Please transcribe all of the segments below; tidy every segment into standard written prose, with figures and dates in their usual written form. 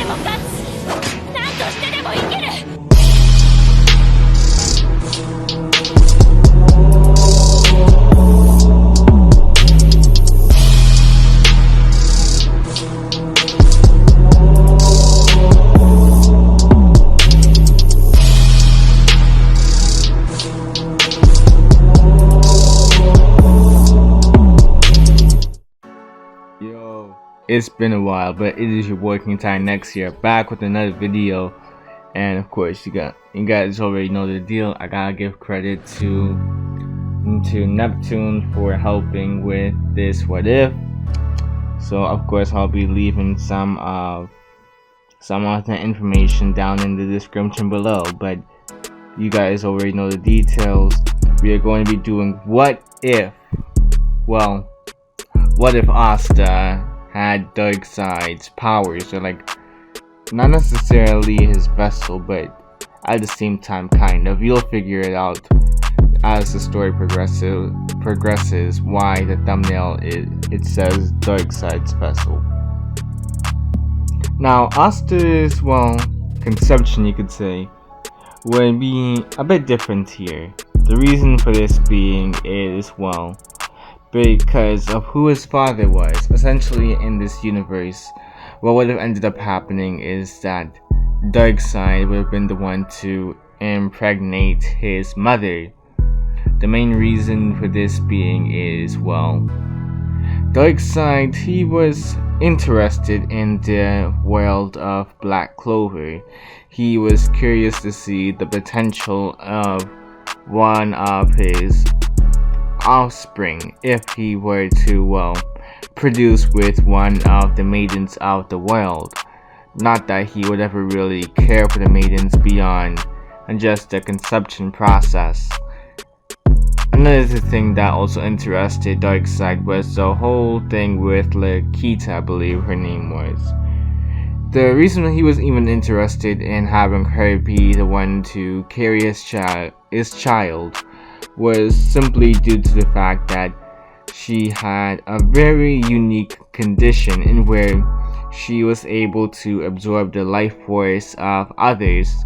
も勝つ。何としてでも生きる。Yo, it's been a while, but it is your working time next year, back with another video. And of course, you guys already know the deal. I gotta give credit to Neptune for helping with this what if. So of course, I'll be leaving some of the information down in the description below. But you guys already know the details. We are going to be doing what if. Well, what if Asta had Darkseid's powers, or like, not necessarily his vessel, but at the same time, kind of. You'll figure it out as the story progresses why the thumbnail it says Darkseid's vessel. Now, Asta's, well, conception, you could say, would be a bit different here. The reason for this being is, well, because of who his father was. Essentially, in this universe, what would have ended up happening is that Darkseid would have been the one to impregnate his mother. The main reason for this being is, well, Darkseid, he was interested in the world of Black Clover. He was curious to see the potential of one of his offspring if he were to, well, produce with one of the maidens of the world. Not that he would ever really care for the maidens beyond just the conception process. Another thing that also interested Darkseid was the whole thing with Lakita, I believe her name was. The reason he was even interested in having her be the one to carry his child was simply due to the fact that she had a very unique condition in where she was able to absorb the life force of others.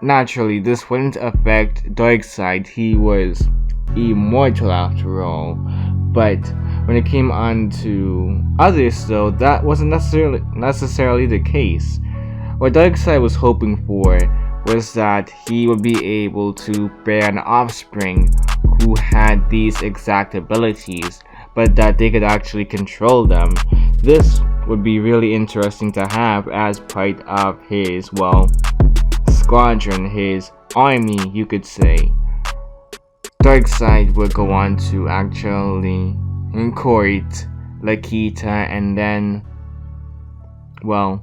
Naturally, this wouldn't affect Darkseid. He was immortal after all. But when it came on to others, though, that wasn't necessarily the case. What Darkseid was hoping for was that he would be able to bear an offspring who had these exact abilities, but that they could actually control them. This would be really interesting to have as part of his, well, squadron, his army, you could say. Darkseid would go on to actually court Lakita, and then, well,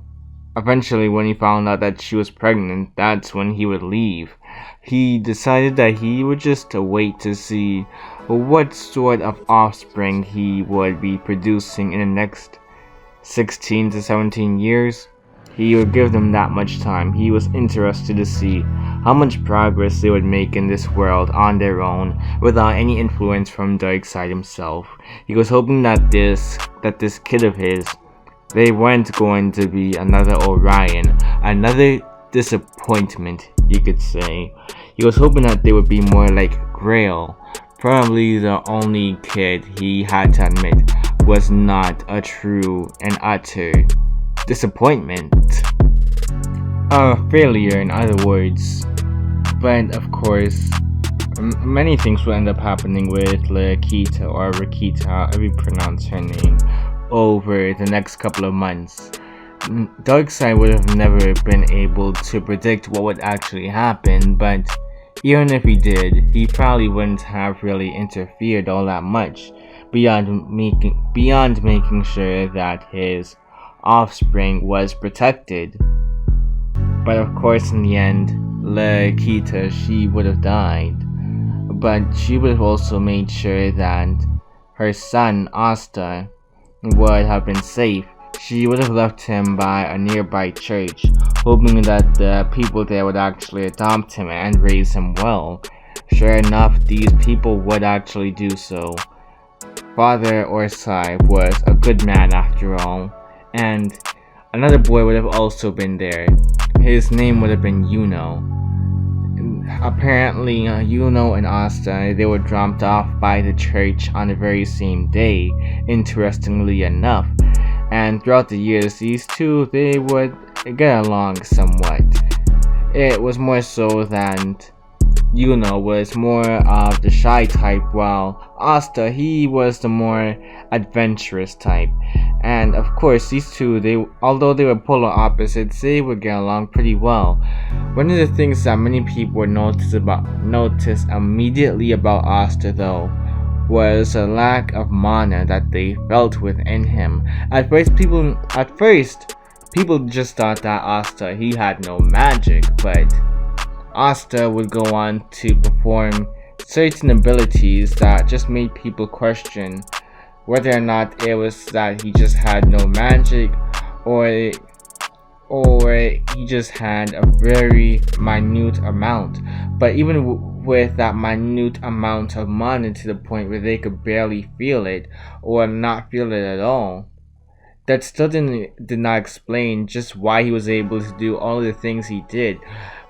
eventually when he found out that she was pregnant, that's when he would leave. He decided that he would just wait to see what sort of offspring he would be producing in the next 16 to 17 years. He would give them that much time. He was interested to see how much progress they would make in this world on their own without any influence from Darkseid himself. He was hoping that this kid of his, they weren't going to be another Orion, another disappointment, you could say. He was hoping that they would be more like Grail. Probably the only kid he had to admit was not a true and utter disappointment. A failure, in other words. But of course, many things will end up happening with Lakita, or Rakita, however you pronounce her name, over the next couple of months. Darkseid would have never been able to predict what would actually happen, but even if he did, he probably wouldn't have really interfered all that much beyond making sure that his offspring was protected. But of course, in the end, Lakita, she would have died, but she would have also made sure that her son Asta would have been safe. She would have left him by a nearby church, hoping that the people there would actually adopt him and raise him well. Sure enough, these people would actually do so. Father Darkseid was a good man after all, and another boy would have also been there. His name would have been Yuno. Apparently, Yuno and Asta, they were dropped off by the church on the very same day, interestingly enough. And throughout the years, these two, they would get along somewhat. It was more so that Yuno was more of the shy type, while Asta, he was the more adventurous type. And of course, these two, although they were polar opposites, they would get along pretty well. One of the things that many people would notice immediately about Asta, though, was a lack of mana that they felt within him. At first, people just thought that Asta, he had no magic, but Asta would go on to perform certain abilities that just made people question whether or not it was that he just had no magic or he just had a very minute amount. But even with that minute amount of mana, to the point where they could barely feel it or not feel it at all, that still did not explain just why he was able to do all the things he did.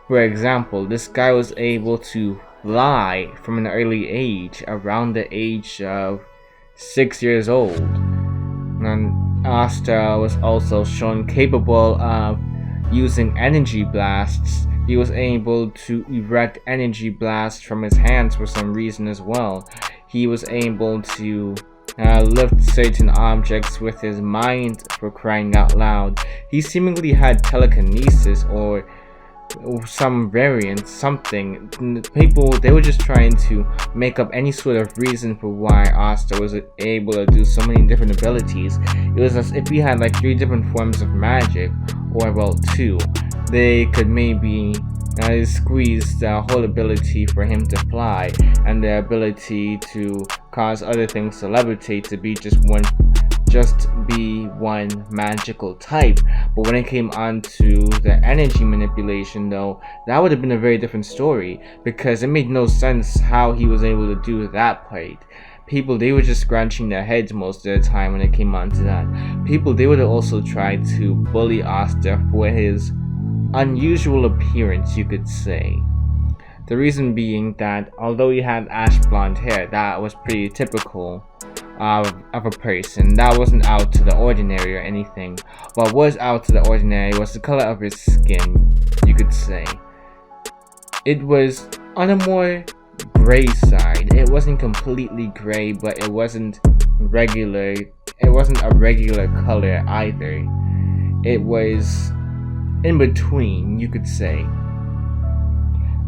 For example, this guy was able to fly from an early age, around the age of 6 years old. And Asta was also shown capable of using energy blasts. He was able to erect energy blasts from his hands for some reason as well. He was able to lift certain objects with his mind, for crying out loud. He seemingly had telekinesis or some variant, something. People, they were just trying to make up any sort of reason for why Asta was able to do so many different abilities. It was as if he had like 3 different forms of magic, or well, 2. They could maybe squeeze the whole ability for him to fly, and the ability to cause other things to levitate to be just one magical type. But when it came on to the energy manipulation, though, that would have been a very different story, because it made no sense how he was able to do that part. People, they were just scratching their heads most of the time when it came on to that. People, they would have also tried to bully Asta for his unusual appearance, you could say. The reason being that although he had ash blonde hair, that was pretty typical of a person. That wasn't out to the ordinary or anything. What was out to the ordinary was the color of his skin, you could say. It was on a more gray side. It wasn't completely gray, but it wasn't regular. It wasn't a regular color either. It was in between, you could say.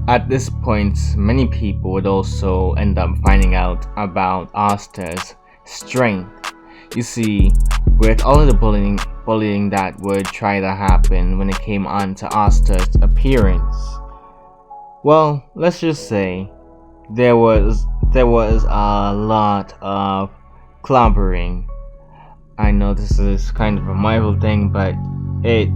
At this point, many people would also end up finding out about Asta's strength. You see, with all of the bullying that would try to happen when it came on to Asta's appearance, well, let's just say there was a lot of clobbering. I know this is kind of a Marvel thing, but it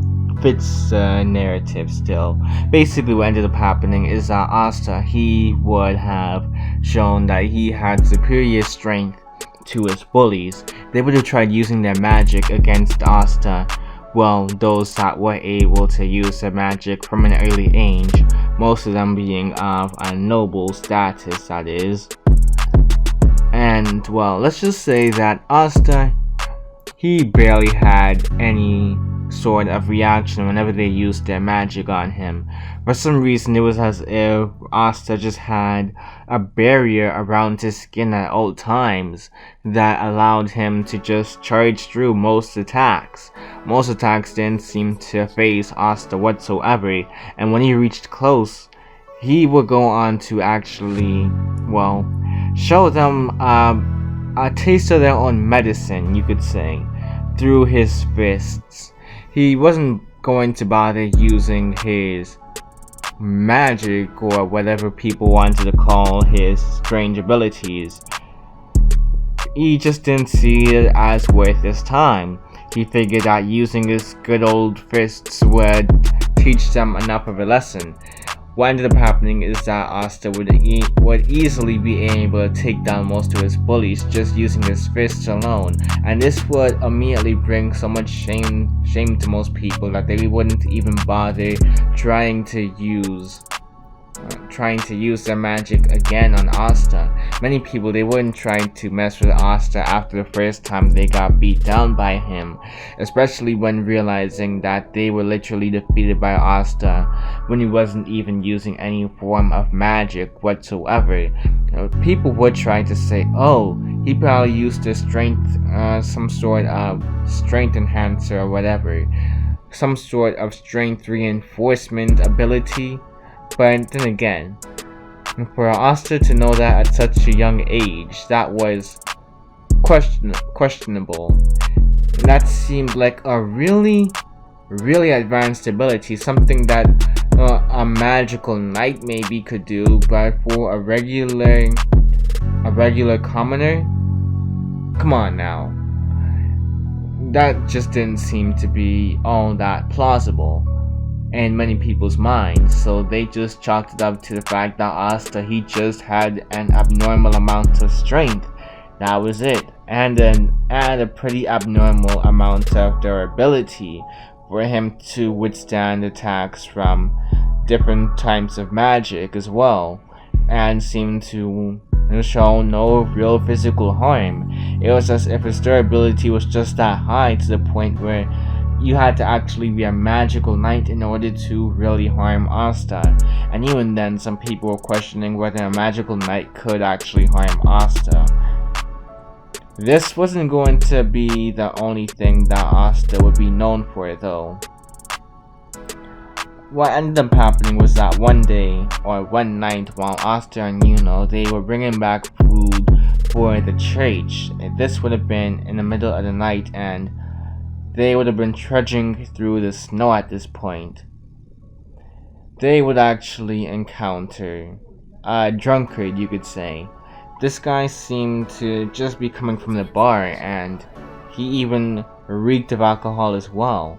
fits the narrative still. Basically, what ended up happening is that Asta, he would have shown that he had superior strength to his bullies. They would have tried using their magic against Asta. Well, those that were able to use their magic from an early age, most of them being of a noble status, that is. And, well, let's just say that Asta, he barely had any sort of reaction whenever they used their magic on him. For some reason, it was as if Asta just had a barrier around his skin at all times that allowed him to just charge through most attacks. Most attacks didn't seem to phase Asta whatsoever, and when he reached close, he would go on to actually, well, show them a taste of their own medicine, you could say, through his fists. He wasn't going to bother using his magic or whatever people wanted to call his strange abilities. He just didn't see it as worth his time. He figured that using his good old fists would teach them enough of a lesson. what ended up happening is that Asta would easily be able to take down most of his bullies just using his fists alone, and this would immediately bring so much shame to most people that they wouldn't even bother trying to use their magic again on Asta. Many people, they wouldn't try to mess with Asta after the first time they got beat down by him, especially when realizing that they were literally defeated by Asta when he wasn't even using any form of magic whatsoever. People would try to say, oh, he probably used a strength, some sort of strength enhancer or whatever, some sort of strength reinforcement ability. But then again, for Asta to know that at such a young age, that was questionable. That seemed like a really advanced ability, something that a magical knight maybe could do, but for a regular commoner, come on now. That just didn't seem to be all that plausible in many people's minds, so they just chalked it up to the fact that Asta, he just had an abnormal amount of strength. That was it, and a pretty abnormal amount of durability for him to withstand attacks from different types of magic as well, and seemed to show no real physical harm. It was as if his durability was just that high, to the point where you had to actually be a magical knight in order to really harm Asta. And even then, some people were questioning whether a magical knight could actually harm Asta. This wasn't going to be the only thing that Asta would be known for, though. What ended up happening was that one day, or one night, while Asta and Yuno, they were bringing back food for the church. This would have been in the middle of the night, and they would have been trudging through the snow at this point. They would actually encounter a drunkard, you could say. This guy seemed to just be coming from the bar, and he even reeked of alcohol as well.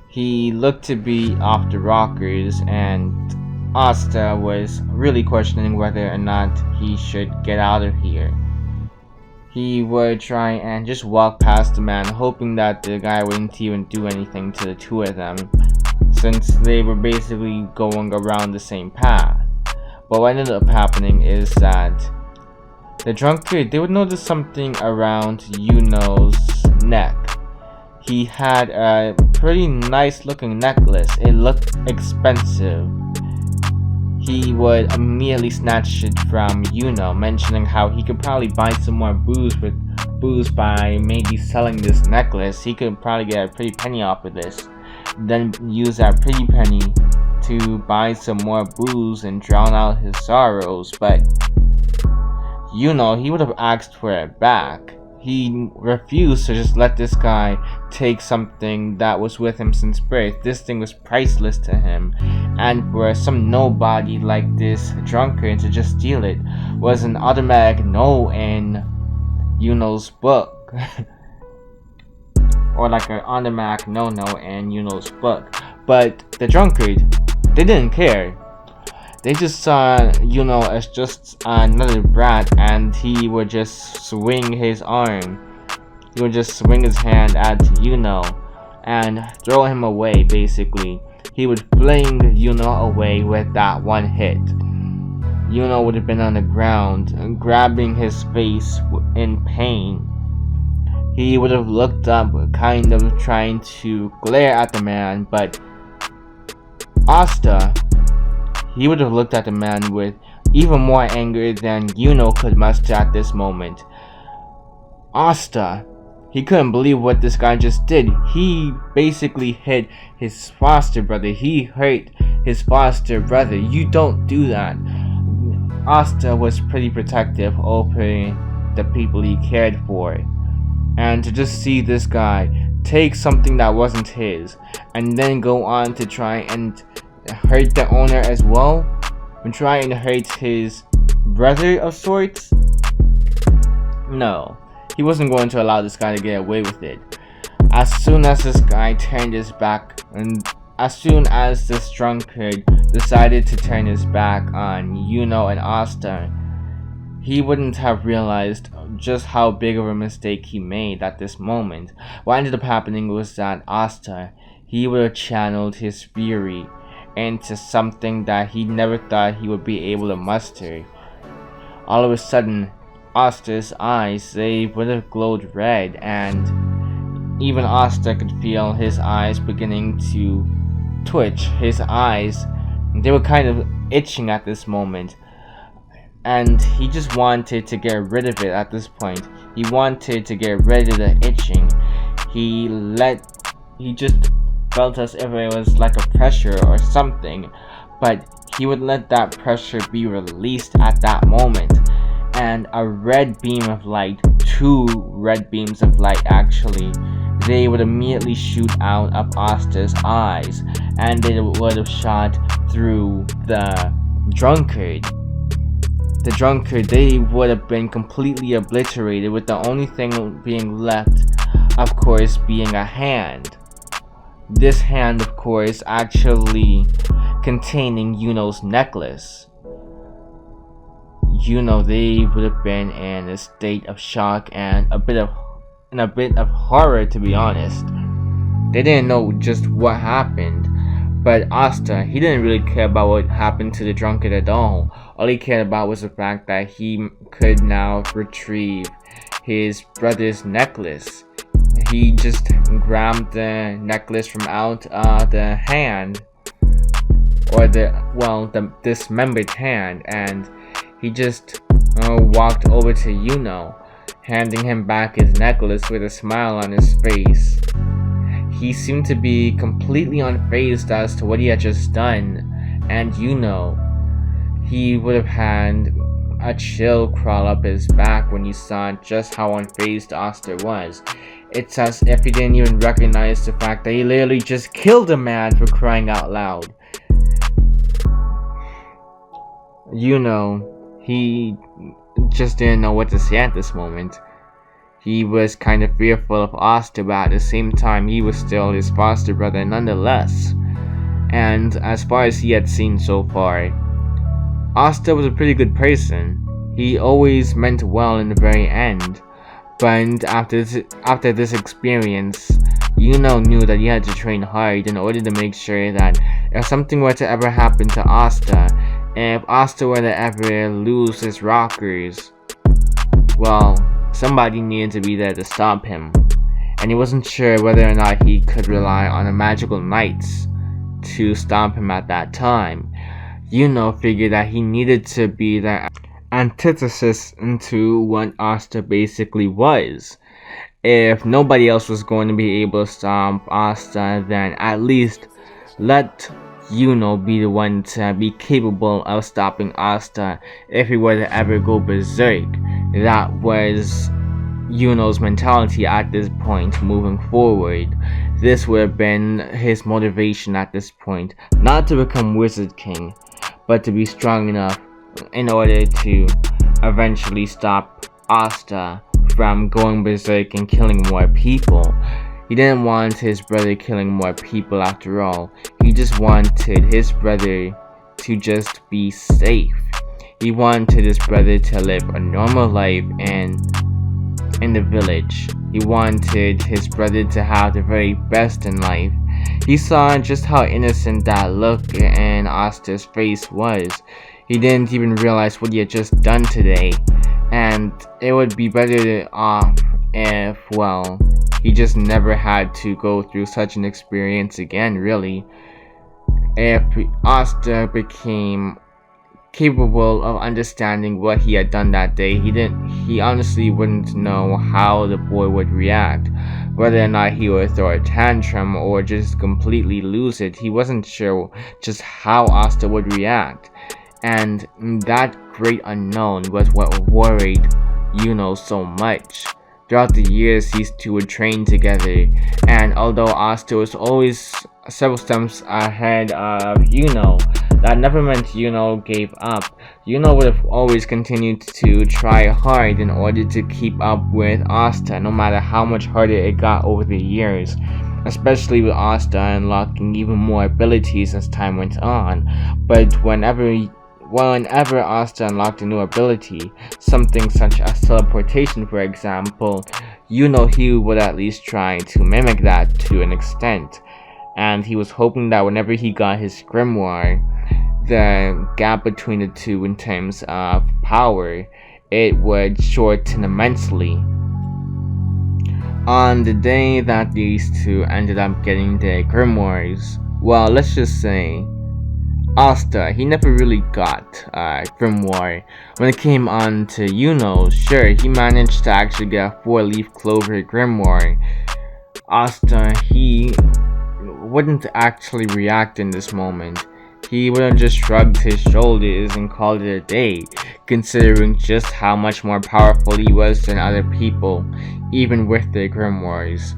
He looked to be off the rockers, and Asta was really questioning whether or not he should get out of here. He would try and just walk past the man, hoping that the guy wouldn't even do anything to the two of them, since they were basically going around the same path. But what ended up happening is that the drunkard, they would notice something around Yuno's neck. He had a pretty nice looking necklace. It looked expensive. He would immediately snatch it from Yuno, mentioning how he could probably buy some more booze by maybe selling this necklace. He could probably get a pretty penny off of this, then use that pretty penny to buy some more booze and drown out his sorrows. But Yuno, he would have asked for it back. He refused to just let this guy take something that was with him since birth. This thing was priceless to him, and for some nobody like this drunkard to just steal it was an automatic no in Yuno's book. Or like an automatic no in Yuno's book. But the drunkard, they didn't care. They just saw Yuno as just another brat, and he would just swing his arm. He would just swing his hand at Yuno and throw him away, basically. He would fling Yuno away with that one hit. Yuno would have been on the ground, grabbing his face in pain. He would have looked up, kind of trying to glare at the man, but Asta, he would have looked at the man with even more anger than Yuno could muster at this moment. Asta, he couldn't believe what this guy just did. He basically hit his foster brother. He hurt his foster brother. You don't do that. Asta was pretty protective over the people he cared for. And to just see this guy take something that wasn't his and then go on to try and hurt the owner as well, and try and hurt his brother of sorts. No, he wasn't going to allow this guy to get away with it. As soon as this guy turned his back and as soon as this drunkard decided to turn his back on Yuno and Asta, he wouldn't have realized just how big of a mistake he made at this moment. What ended up happening was that Asta, he would have channeled his fury into something that he never thought he would be able to muster. All of a sudden, Asta's eyes, they would have glowed red, and even Asta could feel his eyes beginning to twitch. His eyes, they were kind of itching at this moment, and he just wanted to get rid of it at this point. He wanted to get rid of the itching. He just felt as if it was like a pressure or something, but he would let that pressure be released at that moment, and a red beam of light, 2 red beams of light actually, they would immediately shoot out of Asta's eyes, and they would have shot through the drunkard. The drunkard, they would have been completely obliterated, with the only thing being left, of course, being a hand. This hand, of course, actually containing Yuno's necklace. Yuno, they would have been in a state of shock and a bit of horror, to be honest. They didn't know just what happened, but Asta, he didn't really care about what happened to the drunkard at all. All he cared about was the fact that he could now retrieve his brother's necklace. He just grabbed the necklace from out the hand, or the dismembered hand, and he just walked over to Yuno, handing him back his necklace with a smile on his face. He seemed to be completely unfazed as to what he had just done, and Yuno, he would have had a chill crawl up his back when he saw just how unfazed Asta was. It's as if he didn't even recognize the fact that he literally just killed a man, for crying out loud. Yuno, he just didn't know what to say at this moment. He was kind of fearful of Asta, but at the same time, he was still his foster brother nonetheless. And as far as he had seen so far, Asta was a pretty good person. He always meant well in the very end. But after this experience, Yuno knew that he had to train hard in order to make sure that if something were to ever happen to Asta, if Asta were to ever lose his rockers, well, somebody needed to be there to stop him. And he wasn't sure whether or not he could rely on the magical knights to stop him at that time. Yuno figured that he needed to be the antithesis into what Asta basically was. If nobody else was going to be able to stop Asta, then at least let Yuno be the one to be capable of stopping Asta if he were to ever go berserk. That was Yuno's mentality at this point moving forward. This would have been his motivation at this point, not to become Wizard King, but to be strong enough in order to eventually stop Asta from going berserk and killing more people. He didn't want his brother killing more people after all. He just wanted his brother to just be safe. He wanted his brother to live a normal life in the village. He wanted his brother to have the very best in life. He saw just how innocent that look in Asta's face was. He didn't even realize what he had just done today, and it would be better off if, well, he just never had to go through such an experience again, really. If Asta became capable of understanding what he had done that day, he honestly wouldn't know how the boy would react. Whether or not he would throw a tantrum or just completely lose it, he wasn't sure just how Asta would react. And that great unknown was what worried Yuno so much. Throughout the years, these two would train together, and although Asta was always several steps ahead of Yuno, that never meant Yuno gave up. Yuno would have always continued to try hard in order to keep up with Asta, no matter how much harder it got over the years. especially with Asta unlocking even more abilities as time went on. But whenever Asta unlocked a new ability, something such as teleportation for example, he would at least try to mimic that to an extent. And he was hoping that whenever he got his grimoire, the gap between the two in terms of power, it would shorten immensely. On the day that these two ended up getting their grimoires, well, let's just say Asta, he never really got grimoire. When it came on to sure, he managed to actually get a 4-leaf clover grimoire. Asta, he wouldn't actually react in this moment. He would have just shrugged his shoulders and called it a day, considering just how much more powerful he was than other people, even with their grimoires.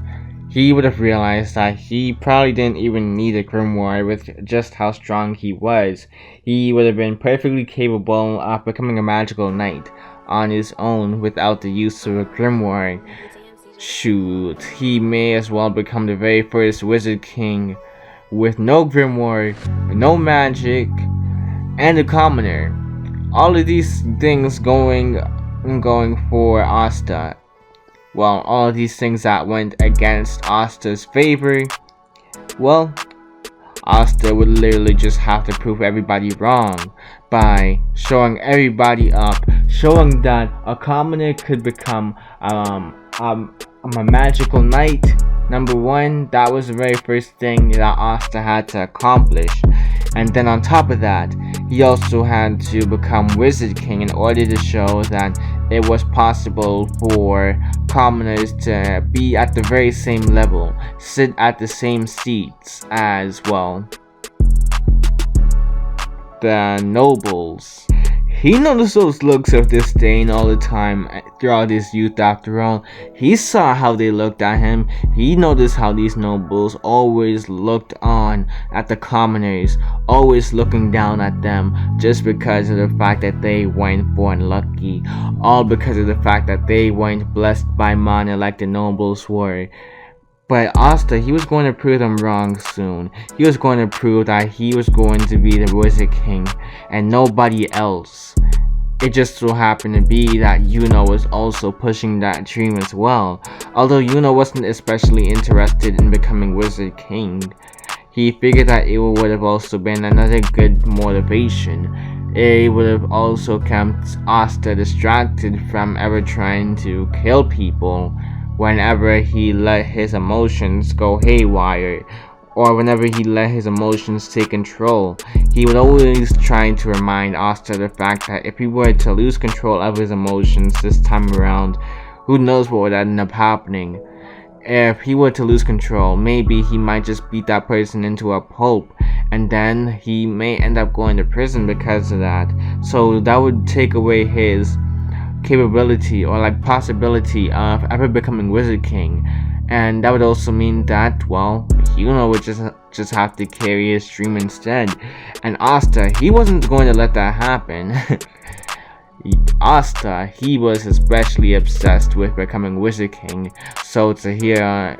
He would have realized that he probably didn't even need a grimoire with just how strong he was. He would have been perfectly capable of becoming a magical knight on his own without the use of a grimoire. Shoot, he may as well become the very first Wizard King with no grimoire, no magic, and a commoner. All of these things going for Asta. Well, all of these things that went against Asta's favor, well, Asta would literally just have to prove everybody wrong by showing everybody up, showing that a commoner could become a magical knight. Number one, that was the very first thing that Asta had to accomplish. And then on top of that, he also had to become Wizard King in order to show that it was possible for commoners to be at the very same level, sit at the same seats as, well, the nobles. He noticed those looks of disdain all the time throughout his youth. After all, he saw how they looked at him. He noticed how these nobles always looked on at the commoners, always looking down at them just because of the fact that they weren't born lucky, all because of the fact that they weren't blessed by mana like the nobles were. But Asta, he was going to prove them wrong soon. He was going to prove that he was going to be the Wizard King and nobody else. It just so happened to be that was also pushing that dream as well. Although wasn't especially interested in becoming Wizard King, he figured that it would have also been another good motivation. It would have also kept Asta distracted from ever trying to kill people whenever he let his emotions go haywire, or whenever he let his emotions take control. He would always try to remind Asta the fact that if he were to lose control of his emotions this time around, who knows what would end up happening. If he were to lose control, maybe he might just beat that person into a pulp, and then he may end up going to prison because of that. So that would take away his capability or possibility of ever becoming Wizard King, and that would also mean that, well, would just have to carry his dream instead. And Asta, he wasn't going to let that happen. Asta, he was especially obsessed with becoming Wizard King, so to hear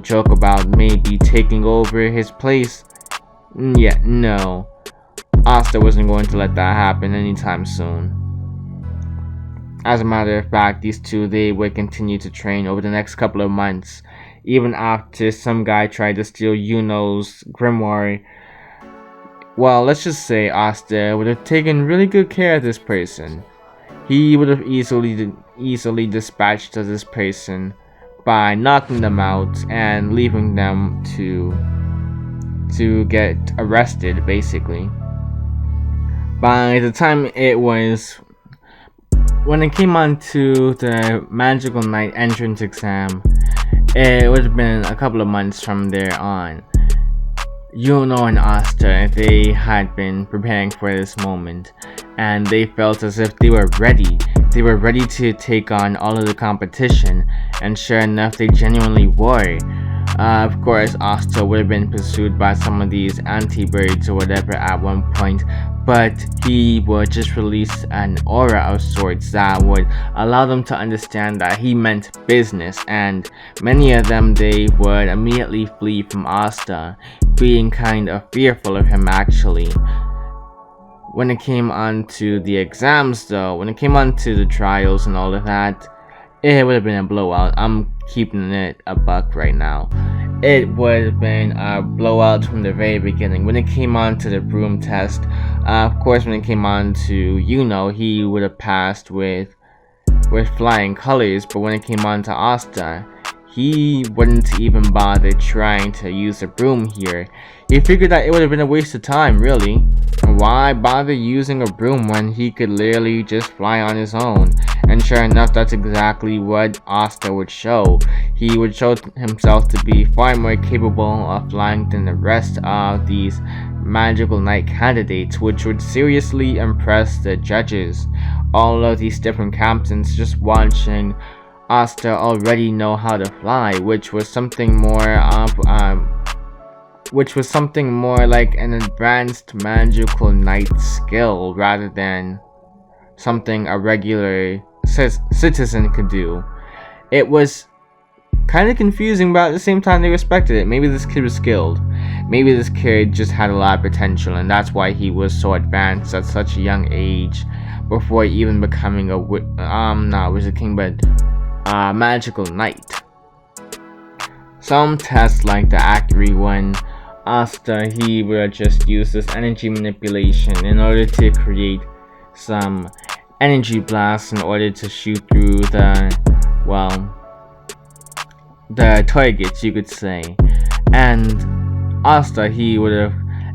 joke about maybe taking over his place, yeah, no, Asta wasn't going to let that happen anytime soon. As a matter of fact, these two, they would continue to train over the next couple of months, even after some guy tried to steal Yuno's grimoire. Well, let's just say Asta would have taken really good care of this person. He would have easily dispatched of this person by knocking them out and leaving them to get arrested, basically. By the time when it came on to the Magical Knight entrance exam, it would have been a couple of months from there on. And Asta, they had been preparing for this moment, and they felt as if they were ready. They were ready to take on all of the competition, and sure enough, they genuinely were. Of course, Asta would have been pursued by some of these anti-birds or whatever at one point, but he would just release an aura of sorts that would allow them to understand that he meant business, and many of them, they would immediately flee from Asta, being kind of fearful of him actually. When it came on to the exams though, when it came on to the trials and all of that, it would have been a blowout. I'm keeping it a buck right now. It would have been a blowout from the very beginning. When it came on to the broom test, of course when it came on to he would have passed with flying colors, but when it came on to Asta, he wouldn't even bother trying to use a broom here. He figured that it would have been a waste of time, really. Why bother using a broom when he could literally just fly on his own? And sure enough, that's exactly what Asta would show. He would show himself to be far more capable of flying than the rest of these magical knight candidates, which would seriously impress the judges. All of these different captains just watching Asta already know how to fly, which was something more like an advanced magical knight skill rather than something a regular citizen could do. It was kind of confusing, but at the same time they respected it. Maybe this kid was skilled. Maybe this kid just had a lot of potential, and that's why he was so advanced at such a young age, before even becoming a not Wizard King, but magical knight. Some tests like the Accuracy one, Asta, he would just use this energy manipulation in order to create some energy blasts in order to shoot through the targets, you could say. And Asta, he would have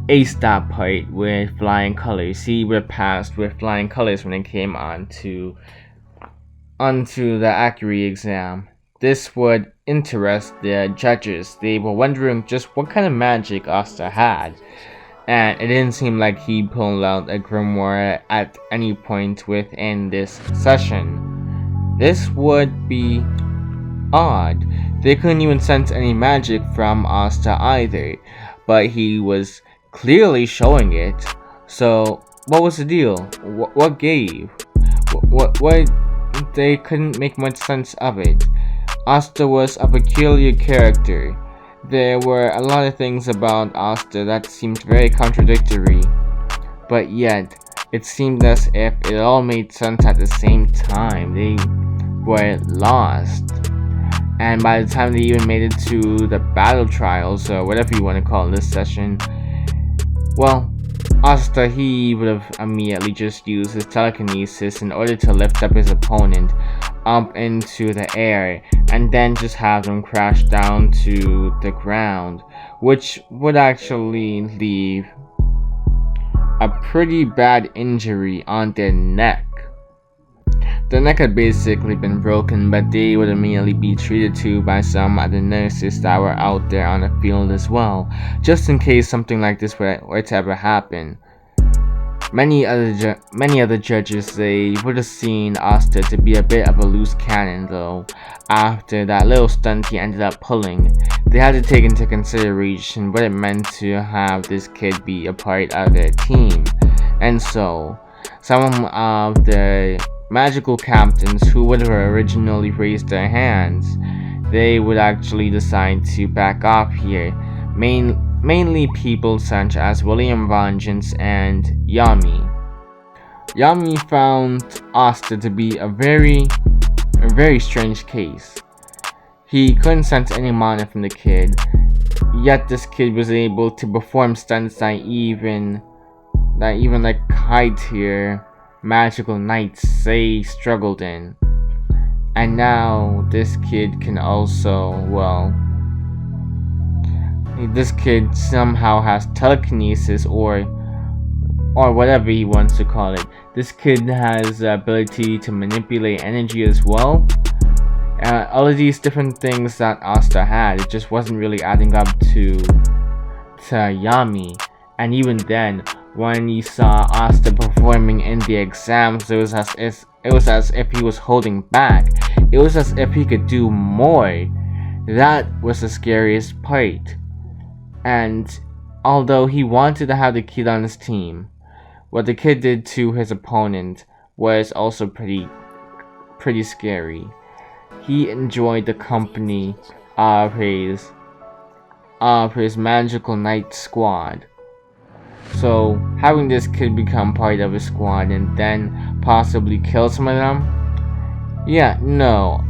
aced that part with flying colors. He would have passed with flying colors when it came onto the Accuracy exam. This would interest the judges. They were wondering just what kind of magic Asta had, and it didn't seem like he pulled out a grimoire at any point within this session. This would be odd. They couldn't even sense any magic from Asta either, but he was clearly showing it. So what was the deal? What gave? What? They couldn't make much sense of it. Asta was a peculiar character. There were a lot of things about Asta that seemed very contradictory, but yet it seemed as if it all made sense at the same time. They were lost, and by the time they even made it to the battle trials, or whatever you want to call this session, well, Asta, he would have immediately just used his telekinesis in order to lift up his opponent up into the air, and then just have them crash down to the ground, which would actually leave a pretty bad injury on their neck. The neck had basically been broken, but they would immediately be treated to by some other nurses that were out there on the field as well, just in case something like this were to ever happen. Many other judges, they would have seen Asta to be a bit of a loose cannon though. After that little stunt he ended up pulling, they had to take into consideration what it meant to have this kid be a part of their team. And so, some of the magical captains who would have originally raised their hands, they would actually decide to back off here. Mainly people such as William Vengeance and Yami. Yami found Asta to be a very strange case. He couldn't sense any mana from the kid, yet this kid was able to perform stunts that even like high tier magical knights say struggled in. And now this kid can also, this kid somehow has telekinesis or whatever he wants to call it. This kid has the ability to manipulate energy as well. All of these different things that Asta had, it just wasn't really adding up to Yami. And even then, when you saw Asta performing in the exams, it was as if he was holding back. It was as if he could do more. That was the scariest part. And although he wanted to have the kid on his team, what the kid did to his opponent was also pretty scary. He enjoyed the company of his magical knight squad. So having this kid become part of his squad and then possibly kill some of them, yeah, no,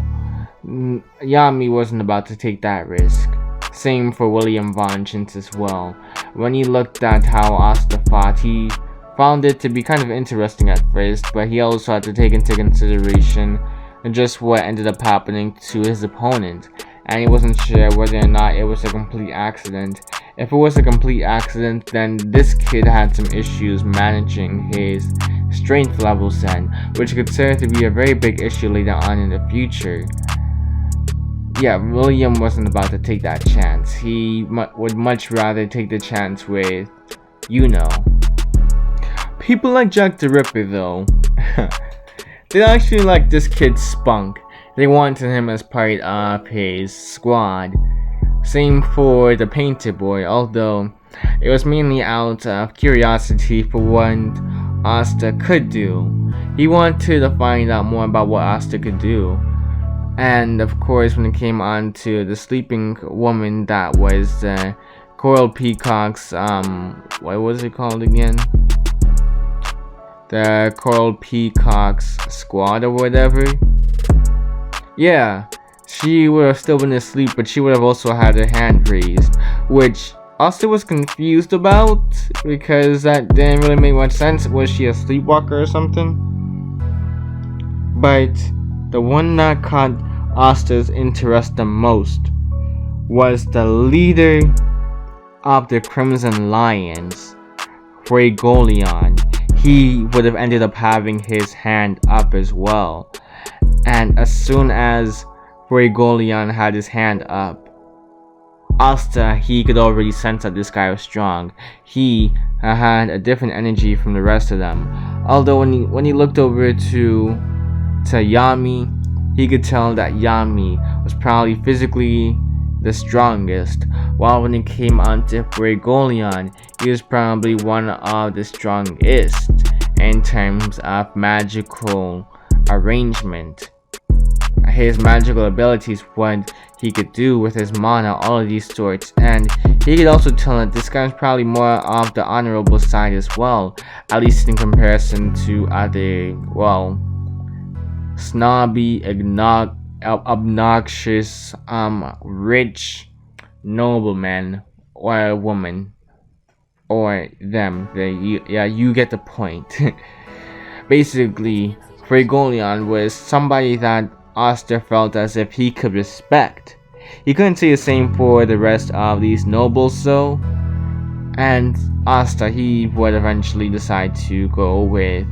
Yami wasn't about to take that risk. Same for William Von Chintz as well. When he looked at how Asta fought, he found it to be kind of interesting at first, but he also had to take into consideration just what ended up happening to his opponent, and he wasn't sure whether or not it was a complete accident. If it was a complete accident, then this kid had some issues managing his strength levels then, which could serve to be a very big issue later on in the future. Yeah, William wasn't about to take that chance. He would much rather take the chance with, people like Jack the Ripper though. They actually liked this kid's spunk. They wanted him as part of his squad. Same for the Painter Boy, although it was mainly out of curiosity for what Asta could do. He wanted to find out more about what Asta could do. And of course, when it came on to the sleeping woman, that was Coral Peacock's, what was it called again? The Coral Peacock's squad or whatever. Yeah, she would have still been asleep, but she would have also had her hand raised, which Asta was confused about because that didn't really make much sense. Was she a sleepwalker or something? But the one that caught Asta's interest the most was the leader of the Crimson Lions, Fuegoleon. He would have ended up having his hand up as well. And as soon as Fuegoleon had his hand up, Asta, he could already sense that this guy was strong. He had a different energy from the rest of them. Although when he looked over to Yami, he could tell that Yami was probably physically the strongest, while when it came on to Fuegoleon, he was probably one of the strongest in terms of magical arrangement. His magical abilities, what he could do with his mana, all of these sorts, and he could also tell that this guy was probably more of the honorable side as well, at least in comparison to other, snobby, obnoxious, rich noblemen or woman, or them. You get the point. Basically, Fuegoleon was somebody that Asta felt as if he could respect. He couldn't say the same for the rest of these nobles though, and Asta, he would eventually decide to go with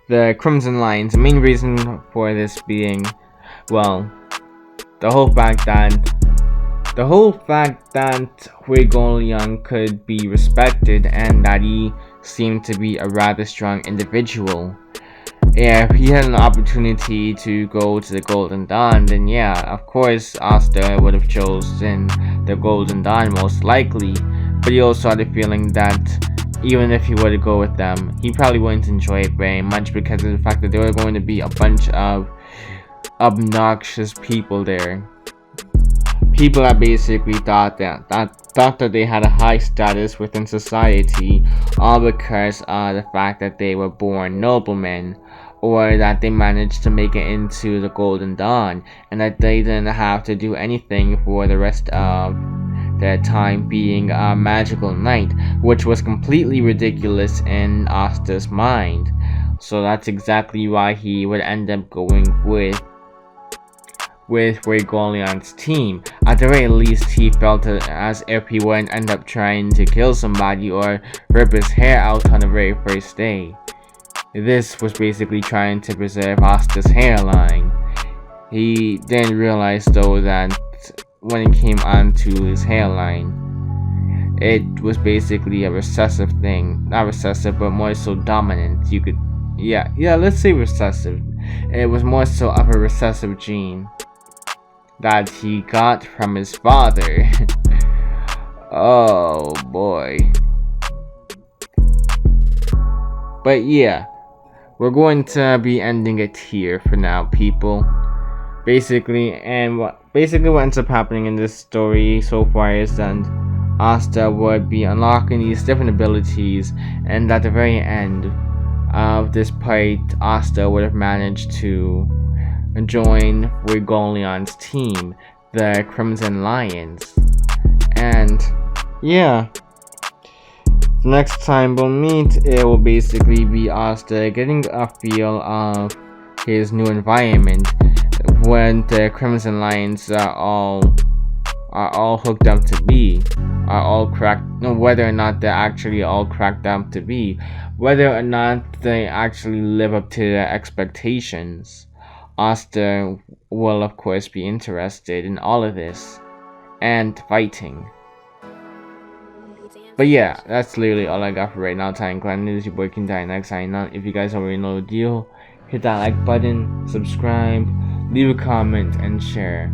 the Crimson Lions. The main reason for this being, the whole fact that Fuegoleon could be respected and that he seemed to be a rather strong individual. If he had an opportunity to go to the Golden Dawn, then yeah, of course Asta would have chosen the Golden Dawn most likely, but he also had a feeling that even if he were to go with them, he probably wouldn't enjoy it very much because of the fact that there were going to be a bunch of obnoxious people there. People that basically thought that they had a high status within society, all because of the fact that they were born noblemen, or that they managed to make it into the Golden Dawn, and that they didn't have to do anything for the rest of their time being a magical knight, which was completely ridiculous in Asta's mind. So that's exactly why he would end up going with Fuegoleon's team. At the very least, he felt as if he wouldn't end up trying to kill somebody or rip his hair out on the very first day. This was basically trying to preserve Asta's hairline. He didn't realize though that when it came onto his hairline, it was basically a recessive thing. Not recessive, but more so dominant. Let's say recessive. It was more so of a recessive gene that he got from his father. Oh boy. But yeah, we're going to be ending it here for now, people. Basically, what ends up happening in this story so far is that Asta would be unlocking these different abilities, and at the very end of this fight, Asta would have managed to join Rigolion's team, the Crimson Lions. And yeah, the next time we'll meet, it will basically be Asta getting a feel of his new environment when the Crimson Lions are all hooked up to be, are all cracked. No, whether or not they're actually all cracked up to be, whether or not they actually live up to their expectations. Asta will of course be interested in all of this and fighting. But yeah, that's literally all I got for right now. Titan Clan, this is your boy King Titan X signing out. If you guys already know the deal, hit that like button, subscribe, leave a comment, and share.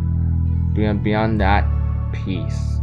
Beyond that, peace.